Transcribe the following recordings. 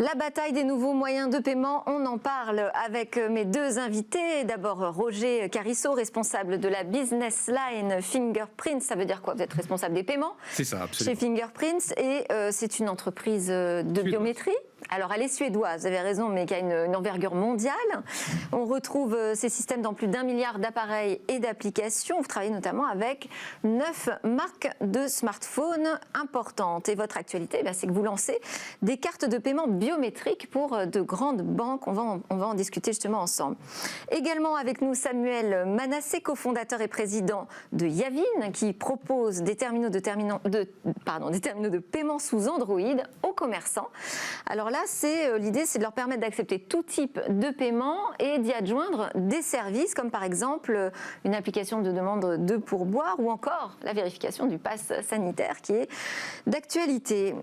La bataille des nouveaux moyens de paiement, on en parle avec mes deux invités. D'abord Roger Carissot, responsable de la business line Fingerprints. Ça veut dire quoi? Vous êtes responsable des paiements? C'est ça, absolument. Chez Fingerprints, et c'est une entreprise de biométrie. Alors elle est suédoise, vous avez raison, mais qui a une envergure mondiale. On retrouve ces systèmes dans plus d'1 milliard d'appareils et d'applications. Vous travaillez notamment avec 9 marques de smartphones importantes. Et votre actualité, c'est que vous lancez des cartes de paiement biométriques pour de grandes banques. On va en discuter justement ensemble. Également avec nous Samuel Manassé, cofondateur et président de Yavin, qui propose des terminaux de paiement sous Android aux commerçants. Alors là, l'idée, c'est de leur permettre d'accepter tout type de paiement et d'y adjoindre des services, comme par exemple une application de demande de pourboire ou encore la vérification du pass sanitaire qui est d'actualité.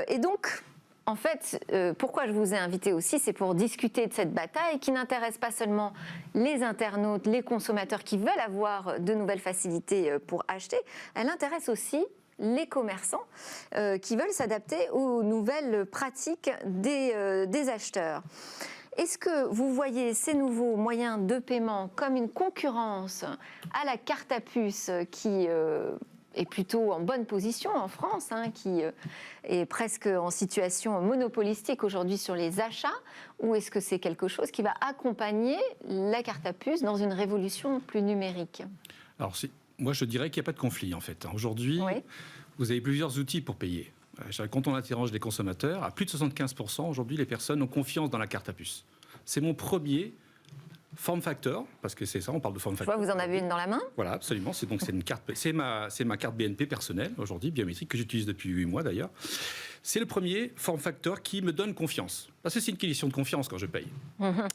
Et donc, en fait, pourquoi je vous ai invité aussi, c'est pour discuter de cette bataille qui n'intéresse pas seulement les internautes, les consommateurs qui veulent avoir de nouvelles facilités pour acheter, elle intéresse aussi les commerçants qui veulent s'adapter aux nouvelles pratiques des acheteurs. Est-ce que vous voyez ces nouveaux moyens de paiement comme une concurrence à la carte à puce qui est plutôt en bonne position en France, qui est presque en situation monopolistique aujourd'hui sur les achats, ou est-ce que c'est quelque chose qui va accompagner la carte à puce dans une révolution plus numérique? Alors, moi, je dirais qu'il n'y a pas de conflit, en fait. Aujourd'hui, oui. Vous avez plusieurs outils pour payer. Quand on interroge les consommateurs, à plus de 75%, aujourd'hui, les personnes ont confiance dans la carte à puce. C'est mon premier form factor, parce que c'est ça, on parle de form factor. Je vois, vous en avez une dans la main. Voilà, absolument. C'est ma carte BNP personnelle, aujourd'hui, biométrique, que j'utilise depuis 8 mois, d'ailleurs. C'est le premier form factor qui me donne confiance. Parce que c'est une question de confiance quand je paye.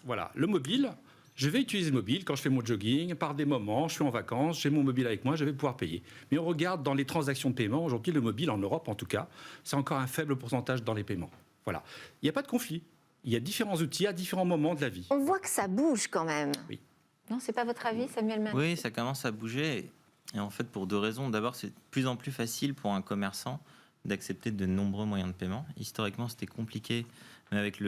Voilà. Le mobile... Je vais utiliser le mobile quand je fais mon jogging, par des moments, je suis en vacances, j'ai mon mobile avec moi, je vais pouvoir payer. Mais on regarde dans les transactions de paiement, aujourd'hui le mobile en Europe en tout cas, c'est encore un faible pourcentage dans les paiements. Voilà. Il n'y a pas de conflit. Il y a différents outils à différents moments de la vie. On voit que ça bouge quand même. Oui. Non, c'est pas votre avis, Samuel Manassé? Oui, ça commence à bouger. Et en fait, pour deux raisons. D'abord, c'est de plus en plus facile pour un commerçant d'accepter de nombreux moyens de paiement. Historiquement, c'était compliqué, mais avec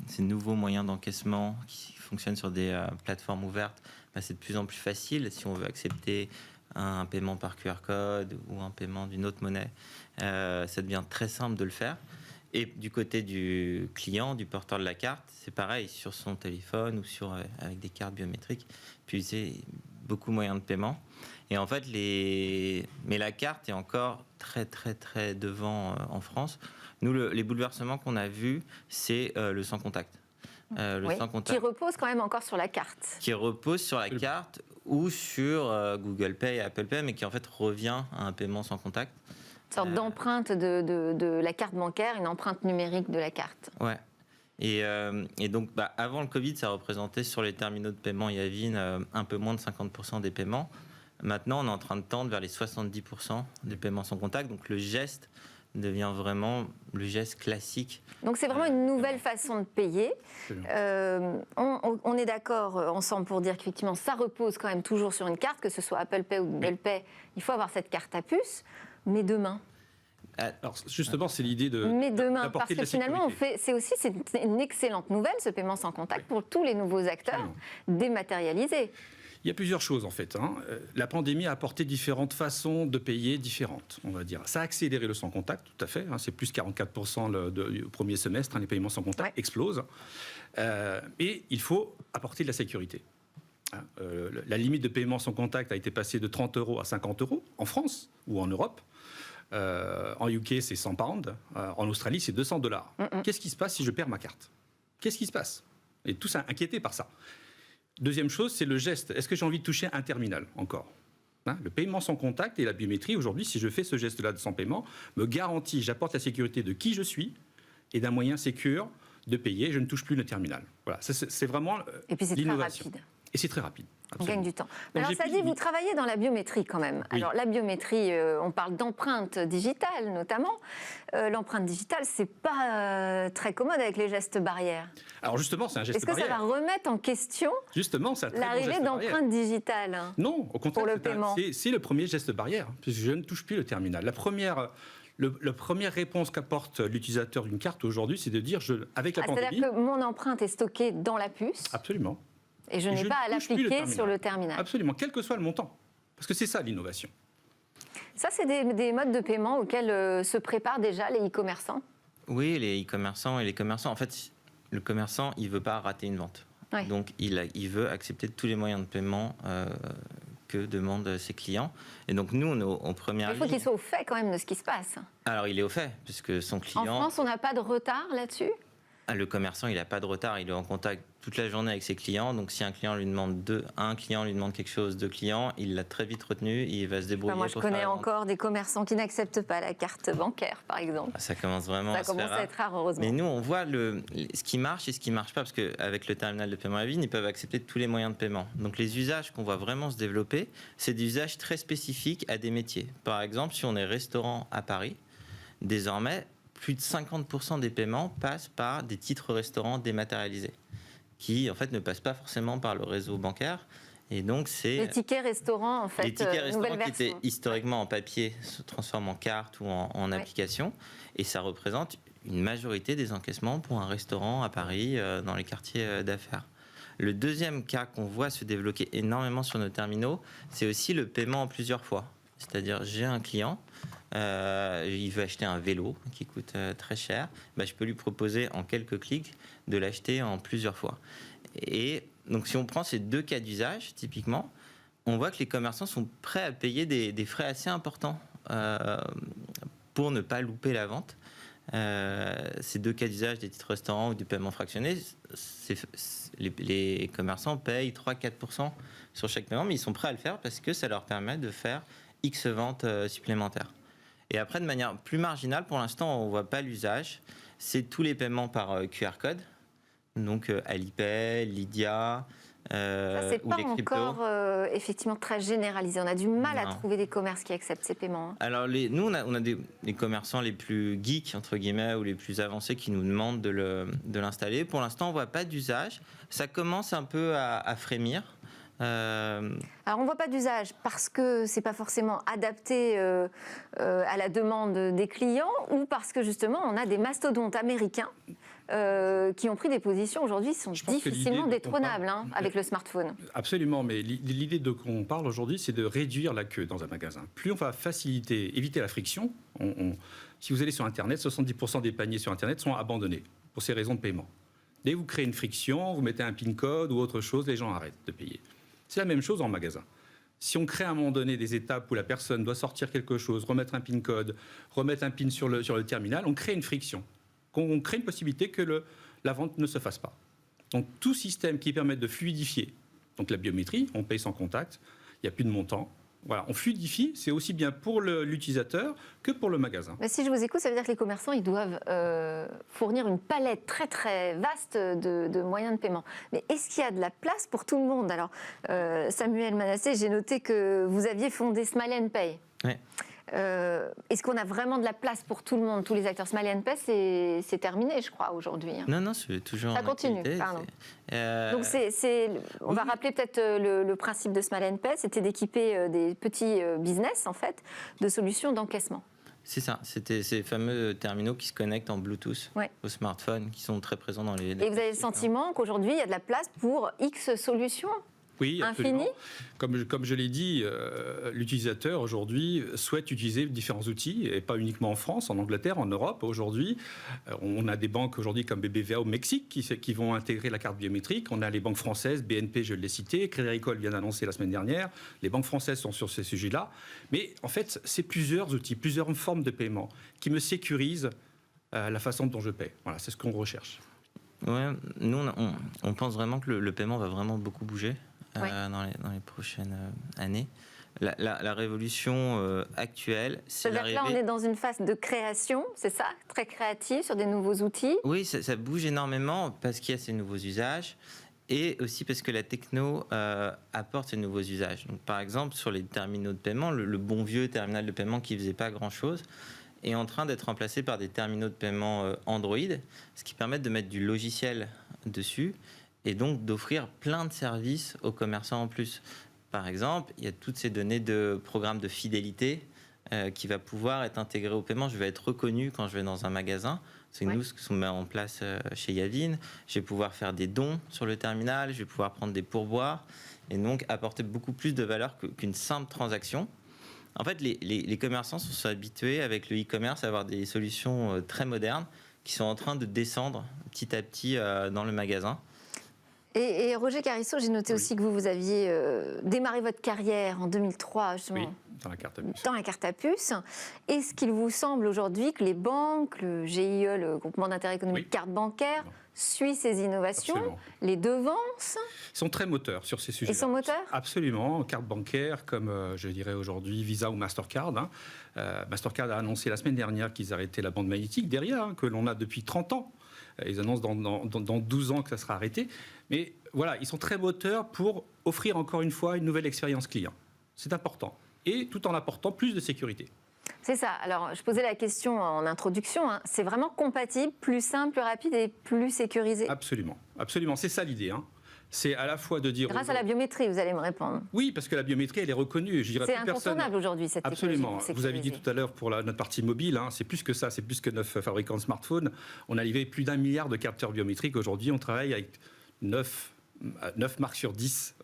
ces nouveaux moyens d'encaissement qui fonctionnent sur des plateformes ouvertes, c'est de plus en plus facile. Si on veut accepter un paiement par QR code ou un paiement d'une autre monnaie, ça devient très simple de le faire. Et du côté du client, du porteur de la carte, c'est pareil, sur son téléphone ou avec des cartes biométriques, puis c'est beaucoup de moyens de paiement. Et en fait, mais la carte est encore très, très, très devant en France. Nous, les bouleversements qu'on a vus, c'est le sans contact. Sans contact. Qui repose quand même encore sur la carte. Qui repose sur la carte ou sur Google Pay et Apple Pay, mais qui en fait revient à un paiement sans contact. Une sorte d'empreinte de la carte bancaire, une empreinte numérique de la carte. Ouais. Et donc, avant le Covid, ça représentait sur les terminaux de paiement Yavin un peu moins de 50% des paiements. Maintenant, on est en train de tendre vers les 70% des paiements sans contact. Donc, le geste devient vraiment le geste classique. Donc, c'est vraiment une nouvelle façon de payer. On est d'accord ensemble pour dire qu'effectivement, ça repose quand même toujours sur une carte, que ce soit Apple Pay ou Google Pay. Il faut avoir cette carte à puce. Mais demain... Alors justement, c'est l'idée de. Mais demain, parce que finalement, c'est une excellente nouvelle, ce paiement sans contact, pour tous les nouveaux acteurs dématérialisés. Il y a plusieurs choses en fait. La pandémie a apporté différentes façons de payer différentes, on va dire. Ça a accéléré le sans contact, tout à fait. C'est plus 44% au premier semestre. Les paiements sans contact explosent. Et il faut apporter de la sécurité. La limite de paiement sans contact a été passée de 30 € à 50 € en France ou en Europe. En UK, c'est 100 pounds. En Australie, c'est 200 $. Qu'est-ce qui se passe si je perds ma carte? Qu'est-ce qui se passe? Et tous inquiétés par ça. Deuxième chose, c'est le geste. Est-ce que j'ai envie de toucher un terminal encore? Le paiement sans contact et la biométrie, aujourd'hui, si je fais ce geste-là de sans paiement, me garantit, j'apporte la sécurité de qui je suis et d'un moyen sécure de payer. Je ne touche plus le terminal. Voilà, c'est vraiment l'innovation. Et puis c'est très rapide. Et c'est très rapide. Absolument. On gagne du temps. Alors ça dit, vous travaillez dans la biométrie quand même. Oui. Alors la biométrie, on parle d'empreinte digitale notamment. L'empreinte digitale, c'est pas très commode avec les gestes barrières. Alors justement, c'est un geste barrière. Est-ce que ça va remettre en question l'arrivée d'empreinte digitale? Non, au contraire, pour le paiement. C'est le premier geste barrière, puisque je ne touche plus le terminal. La première réponse qu'apporte l'utilisateur d'une carte aujourd'hui, c'est de dire, avec la pandémie... C'est-à-dire que mon empreinte est stockée dans la puce. Absolument. Et je n'ai pas à l'appliquer sur le terminal. Absolument, quel que soit le montant. Parce que c'est ça l'innovation. Ça, c'est des modes de paiement auxquels se préparent déjà les e-commerçants. Oui, les e-commerçants et les commerçants. En fait, le commerçant, il ne veut pas rater une vente. Ouais. Donc, il veut accepter tous les moyens de paiement que demandent ses clients. Et donc, nous, on est en première ligne. Il faut qu'il soit au fait quand même de ce qui se passe. Alors, il est au fait, puisque son client... En France, on n'a pas de retard là-dessus ? Le commerçant, il n'a pas de retard, il est en contact toute la journée avec ses clients. Donc, si un client lui demande quelque chose, 2 clients, il l'a très vite retenu, il va se débrouiller. Moi, je connais encore des commerçants qui n'acceptent pas la carte bancaire, par exemple. Ça commence vraiment à être rare, heureusement. Mais nous, on voit ce qui marche et ce qui ne marche pas, parce qu'avec le terminal de paiement à vide, ils peuvent accepter tous les moyens de paiement. Donc, les usages qu'on voit vraiment se développer, c'est des usages très spécifiques à des métiers. Par exemple, si on est restaurant à Paris, désormais, plus de 50% des paiements passent par des titres restaurants dématérialisés, qui en fait ne passent pas forcément par le réseau bancaire. Et donc c'est les tickets restaurants en fait. Les tickets restaurants qui étaient historiquement en papier se transforment en carte ou en application, et ça représente une majorité des encaissements pour un restaurant à Paris dans les quartiers d'affaires. Le deuxième cas qu'on voit se développer énormément sur nos terminaux, c'est aussi le paiement en plusieurs fois. C'est-à-dire, j'ai un client, il veut acheter un vélo qui coûte très cher, je peux lui proposer en quelques clics de l'acheter en plusieurs fois. Et donc, si on prend ces 2 cas d'usage, typiquement, on voit que les commerçants sont prêts à payer des frais assez importants pour ne pas louper la vente. Ces 2 cas d'usage, des titres restaurants ou du paiement fractionné, les commerçants payent 3-4% sur chaque paiement, mais ils sont prêts à le faire parce que ça leur permet de faire X ventes supplémentaires. Et après, de manière plus marginale, pour l'instant, on ne voit pas l'usage, c'est tous les paiements par QR code, donc Alipay, Lydia, ça, c'est ou pas les cryptos. encore effectivement très généralisé. On a du mal à trouver des commerces qui acceptent ces paiements. Alors, nous, on a des commerçants les plus geeks, entre guillemets, ou les plus avancés qui nous demandent de l'installer. Pour l'instant, on ne voit pas d'usage. Ça commence un peu à frémir. Alors on ne voit pas d'usage parce que c'est pas forcément adapté à la demande des clients, ou parce que justement on a des mastodontes américains qui ont pris des positions aujourd'hui qui sont difficilement détrônables avec le smartphone. Absolument, mais l'idée de qu'on parle aujourd'hui, c'est de réduire la queue dans un magasin. Plus on va éviter la friction, si vous allez sur Internet, 70% des paniers sur Internet sont abandonnés pour ces raisons de paiement. Dès que vous créez une friction, vous mettez un PIN code ou autre chose, les gens arrêtent de payer. C'est la même chose en magasin. Si on crée à un moment donné des étapes où la personne doit sortir quelque chose, remettre un PIN code, remettre un PIN sur le terminal, on crée une friction. On crée une possibilité que la vente ne se fasse pas. Donc tout système qui permet de fluidifier, donc la biométrie, on paye sans contact, il n'y a plus de montant. Voilà, on fluidifie, c'est aussi bien pour l'utilisateur que pour le magasin. Mais si je vous écoute, ça veut dire que les commerçants ils doivent fournir une palette très très vaste de moyens de paiement. Mais est-ce qu'il y a de la place pour tout le monde? Alors, Samuel Manassé, j'ai noté que vous aviez fondé Smile & Pay. Oui. Est-ce qu'on a vraiment de la place pour tout le monde, tous les acteurs? Smile & Pay, c'est terminé, je crois, aujourd'hui. Non, c'est toujours ça continue, activité, pardon. Donc, on va rappeler peut-être le principe de Smile & Pay, c'était d'équiper des petits business, en fait, de solutions d'encaissement. C'est ça, c'était ces fameux terminaux qui se connectent en Bluetooth au smartphone, qui sont très présents dans les... Et vous avez le sentiment qu'aujourd'hui, il y a de la place pour X solutions? Oui, absolument. Infini. Comme je l'ai dit, l'utilisateur aujourd'hui souhaite utiliser différents outils, et pas uniquement en France, en Angleterre, en Europe. Aujourd'hui, on a des banques aujourd'hui comme BBVA au Mexique qui vont intégrer la carte biométrique. On a les banques françaises, BNP, je l'ai cité, Crédit Agricole vient d'annoncer la semaine dernière. Les banques françaises sont sur ces sujets-là. Mais en fait, c'est plusieurs outils, plusieurs formes de paiement qui me sécurisent la façon dont je paie. Voilà, c'est ce qu'on recherche. Ouais, nous, on pense vraiment que le paiement va vraiment beaucoup bouger. Dans les prochaines années. La révolution actuelle, c'est l'arrivée... Là, on est dans une phase de création, c'est ça? Très créative, sur des nouveaux outils? Oui, ça bouge énormément parce qu'il y a ces nouveaux usages et aussi parce que la techno apporte ces nouveaux usages. Donc, par exemple, sur les terminaux de paiement, le bon vieux terminal de paiement qui ne faisait pas grand-chose est en train d'être remplacé par des terminaux de paiement Android, ce qui permet de mettre du logiciel dessus et donc d'offrir plein de services aux commerçants en plus. Par exemple, il y a toutes ces données de programmes de fidélité qui va pouvoir être intégré au paiement. Je vais être reconnu quand je vais dans un magasin. C'est nous ce qu'on met en place chez Yavin. Je vais pouvoir faire des dons sur le terminal, je vais pouvoir prendre des pourboires et donc apporter beaucoup plus de valeur qu'une simple transaction. En fait, les commerçants sont habitués avec le e-commerce à avoir des solutions très modernes qui sont en train de descendre petit à petit dans le magasin. Et Roger Carissot, j'ai noté aussi que vous aviez démarré votre carrière en 2003, justement. Oui, dans la carte à puce. Dans la carte à puce. Est-ce qu'il vous semble aujourd'hui que les banques, le GIE, le groupement d'intérêt économique carte bancaire, suit ces innovations, les devance? Ils sont très moteurs sur ces sujets. Ils sont moteurs? Absolument. Carte bancaire, comme je dirais aujourd'hui Visa ou Mastercard. Mastercard a annoncé la semaine dernière qu'ils arrêtaient la bande magnétique derrière, que l'on a depuis 30 ans. Ils annoncent dans 12 ans que ça sera arrêté. Mais voilà, ils sont très moteurs pour offrir encore une fois une nouvelle expérience client. C'est important. Et tout en apportant plus de sécurité. C'est ça. Alors, je posais la question en introduction. C'est vraiment compatible, plus simple, plus rapide et plus sécurisé? Absolument. Absolument. C'est ça l'idée. C'est à la fois de dire... Grâce à la biométrie, vous allez me répondre. Oui, parce que la biométrie, elle est reconnue. C'est incontournable aujourd'hui, cette technologie. Absolument. Vous avez dit tout à l'heure pour notre partie mobile, c'est plus que ça, c'est plus que 9 fabricants de smartphones. On a livré plus d'1 milliard de capteurs biométriques. Aujourd'hui, on travaille avec 9 marques sur 10.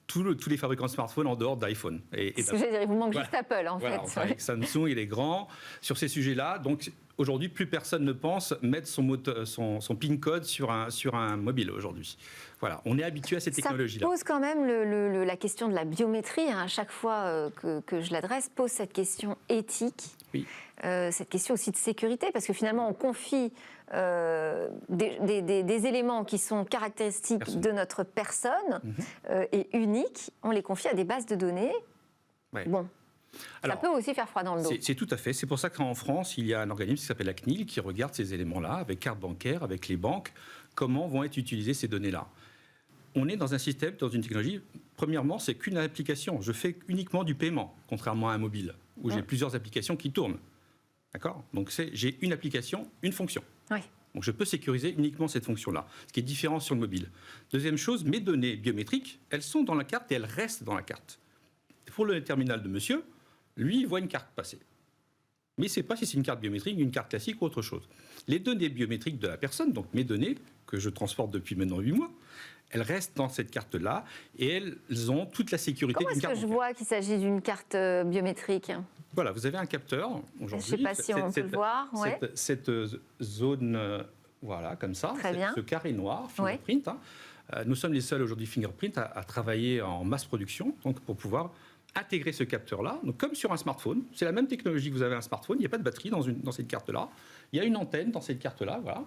Tous les fabricants de smartphones en dehors d'iPhone. C'est ce que je veux dire, il vous manque juste Apple, en fait. On travaille avec Samsung, il est grand sur ces sujets-là. Donc, aujourd'hui, plus personne ne pense mettre son PIN code sur un mobile aujourd'hui. Voilà, on est habitué à ces technologies-là. Ça pose quand même la question de la biométrie. À chaque fois que je l'adresse, pose cette question éthique, cette question aussi de sécurité, parce que finalement, on confie des éléments qui sont caractéristiques de notre personne et uniques, on les confie à des bases de données. Bon. Alors, ça peut aussi faire froid dans le dos. C'est tout à fait. C'est pour ça qu'en France, il y a un organisme qui s'appelle la CNIL qui regarde ces éléments-là, avec carte bancaire, avec les banques, comment vont être utilisées ces données-là. On est dans un système, dans une technologie, premièrement, c'est qu'une application. Je fais uniquement du paiement, contrairement à un mobile, où j'ai plusieurs applications qui tournent. D'accord ? Donc j'ai une application, une fonction. Oui. Donc je peux sécuriser uniquement cette fonction-là, ce qui est différent sur le mobile. Deuxième chose, mes données biométriques, elles sont dans la carte et elles restent dans la carte. Pour le terminal de monsieur, lui, il voit une carte passer. Mais il ne sait pas si c'est une carte biométrique, une carte classique ou autre chose. Les données biométriques de la personne, donc mes données, que je transporte depuis maintenant 8 mois, elles restent dans cette carte-là et elles ont toute la sécurité d'une carte. Comment est-ce que je vois qu'il s'agit d'une carte biométrique ? Voilà, vous avez un capteur aujourd'hui. Je ne sais pas si on peut le voir. Cette zone, voilà, comme ça, ce carré noir, Fingerprint. Nous sommes les seuls aujourd'hui Fingerprint à travailler en masse production, donc pour pouvoir intégrer ce capteur-là. Donc comme sur un smartphone, c'est la même technologie que vous avez un smartphone. Il n'y a pas de batterie dans cette carte-là. Il y a une antenne dans cette carte-là, voilà.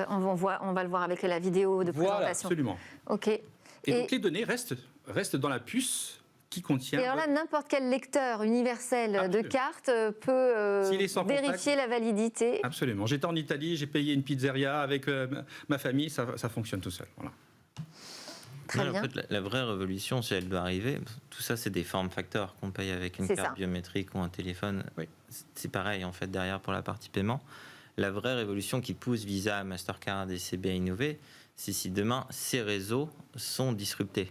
On va le voir avec la vidéo de présentation. Voilà, absolument. Ok. Et donc les données restent dans la puce qui contient... Et alors là, n'importe quel lecteur universel de carte peut vérifier la validité. Absolument. J'étais en Italie, j'ai payé une pizzeria avec ma famille, ça fonctionne tout seul. Voilà. Très bien. En fait, la vraie révolution, si elle doit arriver, tout ça, c'est des formes facteurs qu'on paye avec une carte biométrique ou un téléphone. Oui. C'est pareil, en fait, derrière pour la partie paiement. La vraie révolution qui pousse Visa, Mastercard et CB à innover, c'est si demain, ces réseaux sont disruptés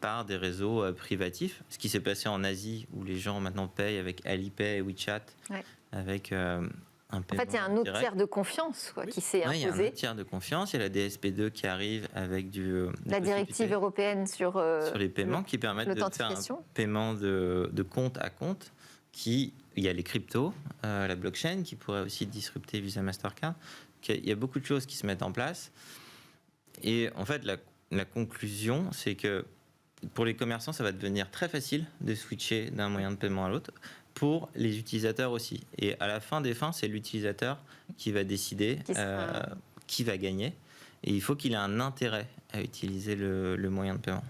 par des réseaux privatifs. Ce qui s'est passé en Asie, où les gens maintenant payent avec Alipay et WeChat, avec un paiement. En fait, il y a un autre tiers de confiance qui s'est imposé. Il y a un autre tiers de confiance. Il y a la DSP2 qui arrive avec la directive européenne sur les paiements qui permettent de faire un paiement de compte à compte. Il y a les cryptos, la blockchain qui pourrait aussi disrupter Visa Mastercard. Il y a beaucoup de choses qui se mettent en place. Et en fait, la conclusion, c'est que pour les commerçants, ça va devenir très facile de switcher d'un moyen de paiement à l'autre. Pour les utilisateurs aussi. Et à la fin des fins, c'est l'utilisateur qui va décider qui va gagner. Et il faut qu'il ait un intérêt à utiliser le moyen de paiement.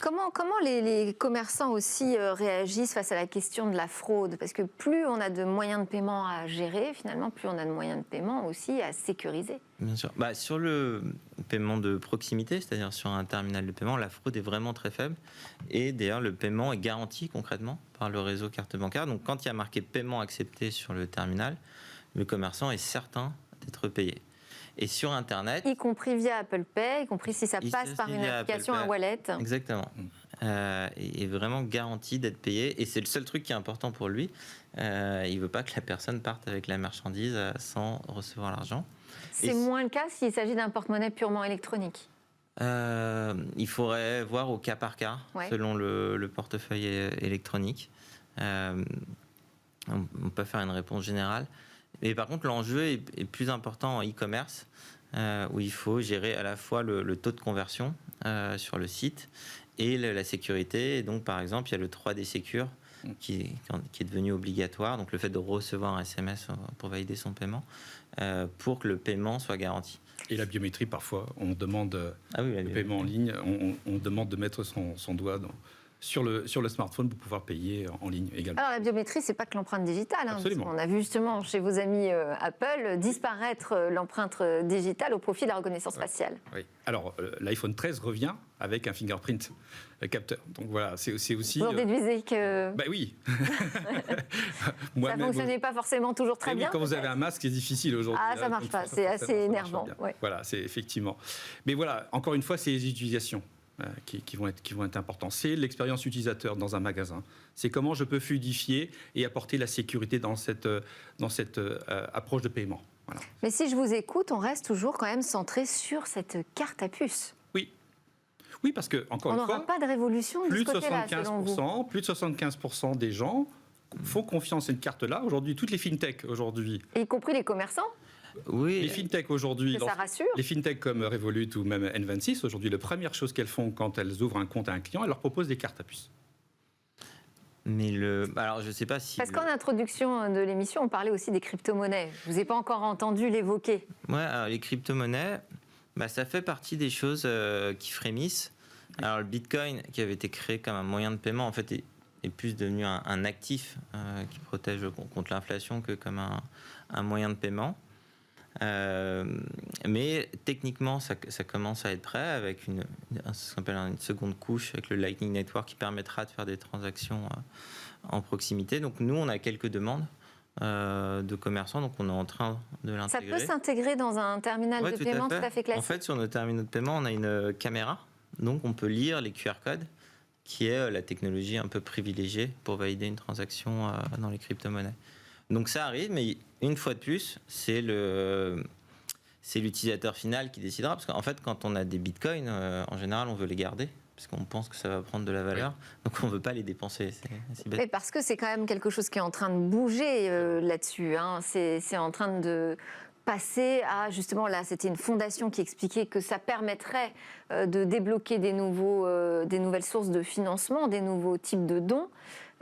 Comment les commerçants aussi réagissent face à la question de la fraude ? Parce que plus on a de moyens de paiement à gérer, finalement, plus on a de moyens de paiement aussi à sécuriser. Bien sûr. Sur le paiement de proximité, c'est-à-dire sur un terminal de paiement, la fraude est vraiment très faible. Et d'ailleurs, le paiement est garanti concrètement par le réseau carte bancaire. Donc, quand il y a marqué paiement accepté sur le terminal, le commerçant est certain d'être payé. Et sur Internet... Y compris via Apple Pay, y compris si ça passe par une application, un wallet. Exactement. est vraiment garanti d'être payé. Et c'est le seul truc qui est important pour lui. Il ne veut pas que la personne parte avec la marchandise sans recevoir l'argent. C'est moins le cas s'il s'agit d'un porte-monnaie purement électronique. Il faudrait voir au cas par cas, selon le portefeuille électronique. On peut faire une réponse générale. Mais par contre, l'enjeu est plus important en e-commerce, où il faut gérer à la fois le taux de conversion sur le site et la sécurité. Et donc, par exemple, il y a le 3D Secure qui est devenu obligatoire. Donc, le fait de recevoir un SMS pour valider son paiement, pour que le paiement soit garanti. Et la biométrie, parfois, on demande le paiement en ligne, on demande de mettre son doigt sur le smartphone pour pouvoir payer en ligne également. Alors la biométrie, c'est pas que l'empreinte digitale. Absolument. On a vu justement chez vos amis Apple disparaître l'empreinte digitale au profit de la reconnaissance faciale. Oui. Alors l'iPhone 13 revient avec un fingerprint capteur. Donc voilà, c'est aussi... Vous en déduisez que... Ben oui. Ça ne fonctionnait pas forcément toujours très bien. Quand vous avez un masque, c'est difficile aujourd'hui. Ah, ça ne marche pas, c'est assez énervant. Ouais. Voilà, c'est effectivement. Mais voilà, encore une fois, c'est les utilisations qui vont être importants. C'est l'expérience utilisateur dans un magasin. C'est comment je peux fluidifier et apporter la sécurité dans cette approche de paiement. Voilà. Mais si je vous écoute, on reste toujours quand même centré sur cette carte à puce. Oui, parce que, encore une fois... On n'aura pas de révolution de ce côté-là, selon vous. Plus de 75% des gens font confiance à cette carte-là. Aujourd'hui, toutes les fintechs, aujourd'hui... Et y compris les commerçants. Oui. Les fintechs aujourd'hui, ça rassure. Les fintechs comme Revolut ou même N26, aujourd'hui, la première chose qu'elles font quand elles ouvrent un compte à un client, elles leur proposent des cartes à puce. Mais alors je ne sais pas si... Parce qu'en introduction de l'émission, on parlait aussi des crypto-monnaies. Je ne vous ai pas encore entendu l'évoquer. Ouais, alors les crypto-monnaies, ça fait partie des choses qui frémissent. Alors le Bitcoin, qui avait été créé comme un moyen de paiement, en fait, est plus devenu un actif qui protège contre l'inflation que comme un moyen de paiement. Mais techniquement, ça commence à être prêt avec ce qu'on appelle une seconde couche avec le Lightning Network qui permettra de faire des transactions en proximité. Donc nous, on a quelques demandes de commerçants, donc on est en train de l'intégrer. Ça peut s'intégrer dans un terminal de paiement tout à fait classique. En fait, sur nos terminaux de paiement, on a une caméra, donc on peut lire les QR codes, qui est la technologie un peu privilégiée pour valider une transaction dans les crypto-monnaies. Donc ça arrive, mais une fois de plus, c'est l'utilisateur final qui décidera. Parce qu'en fait, quand on a des bitcoins, en général, on veut les garder. Parce qu'on pense que ça va prendre de la valeur. Oui. Donc on ne veut pas les dépenser. C'est bête. Mais parce que c'est quand même quelque chose qui est en train de bouger là-dessus. Hein. C'est en train de passer à, justement, là, c'était une fondation qui expliquait que ça permettrait de débloquer des nouvelles sources de financement, des nouveaux types de dons.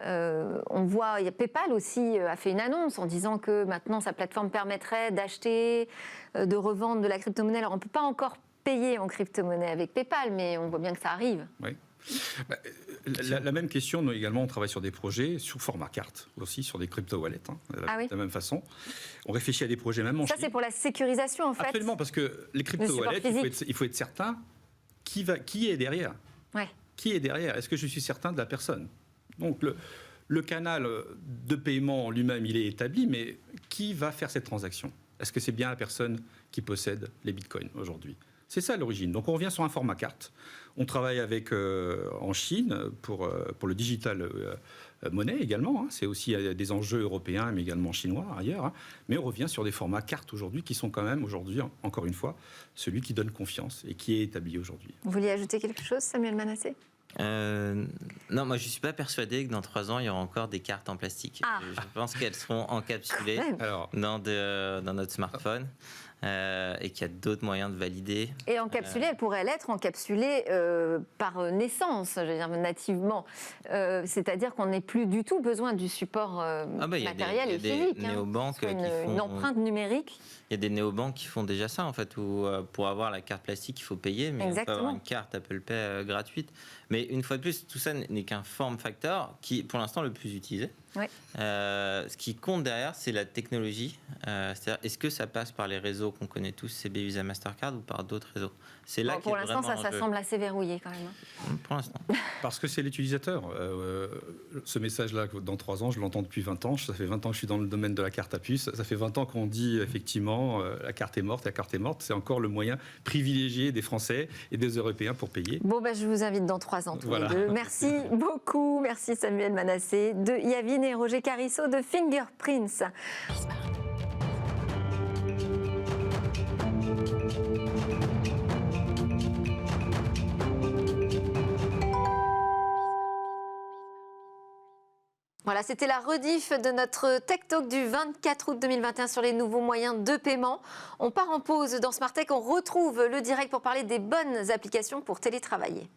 On voit, il y a PayPal aussi a fait une annonce en disant que maintenant sa plateforme permettrait d'acheter, de revendre de la crypto-monnaie. Alors on ne peut pas encore payer en crypto-monnaie avec PayPal, mais on voit bien que ça arrive. Oui. La même question, nous également, on travaille sur des projets sous format carte, aussi sur des crypto-wallets, de la même façon. On réfléchit à des projets même en Chine. Ça, c'est pour la sécurisation, en fait. Absolument, parce que les crypto-wallets, il faut être certain qui est derrière. Ouais. Qui est derrière? Est-ce que je suis certain de la personne? Donc le canal de paiement en lui-même, il est établi, mais qui va faire cette transaction? Est-ce que c'est bien la personne qui possède les bitcoins aujourd'hui? C'est ça l'origine. Donc on revient sur un format carte. On travaille en Chine pour le digital monnaie également. Hein. C'est aussi des enjeux européens, mais également chinois ailleurs. Hein. Mais on revient sur des formats cartes aujourd'hui qui sont quand même aujourd'hui, encore une fois, celui qui donne confiance et qui est établi aujourd'hui. Vous vouliez ajouter quelque chose, Samuel Manassé? Non, moi je ne suis pas persuadé que dans 3 ans il y aura encore des cartes en plastique. Je pense qu'elles seront encapsulées dans notre smartphone et qu'il y a d'autres moyens de valider. Et encapsulées, elles pourraient l'être encapsulées par naissance, je veux dire nativement. C'est-à-dire qu'on n'ait plus du tout besoin du support matériel et physique. Il y a des néobanques qui font une empreinte numérique. Il y a des néobanques qui font déjà ça en fait, où pour avoir la carte plastique il faut payer, mais on peut avoir une carte Apple Pay gratuite. Mais une fois de plus, tout ça n'est qu'un form factor qui, pour l'instant, le plus utilisé. Oui. Ce qui compte derrière, c'est la technologie. C'est-à-dire, est-ce que ça passe par les réseaux qu'on connaît tous, CB, Visa, Mastercard, ou par d'autres réseaux? C'est là Pour l'instant, ça semble assez verrouillé quand même. Pour l'instant. Parce que c'est l'utilisateur. Ce message-là, dans 3 ans, je l'entends depuis 20 ans. Ça fait 20 ans que je suis dans le domaine de la carte à puce. Ça fait 20 ans qu'on dit effectivement la carte est morte, la carte est morte. C'est encore le moyen privilégié des Français et des Européens pour payer. Bon, je vous invite dans 3 ans tous Voilà. les deux. Merci beaucoup. Merci Samuel Manassé de Yavin et Roger Carisso de Fingerprints. Voilà, c'était la rediff de notre Tech Talk du 24 août 2021 sur les nouveaux moyens de paiement. On part en pause dans Smart Tech, on retrouve le direct pour parler des bonnes applications pour télétravailler.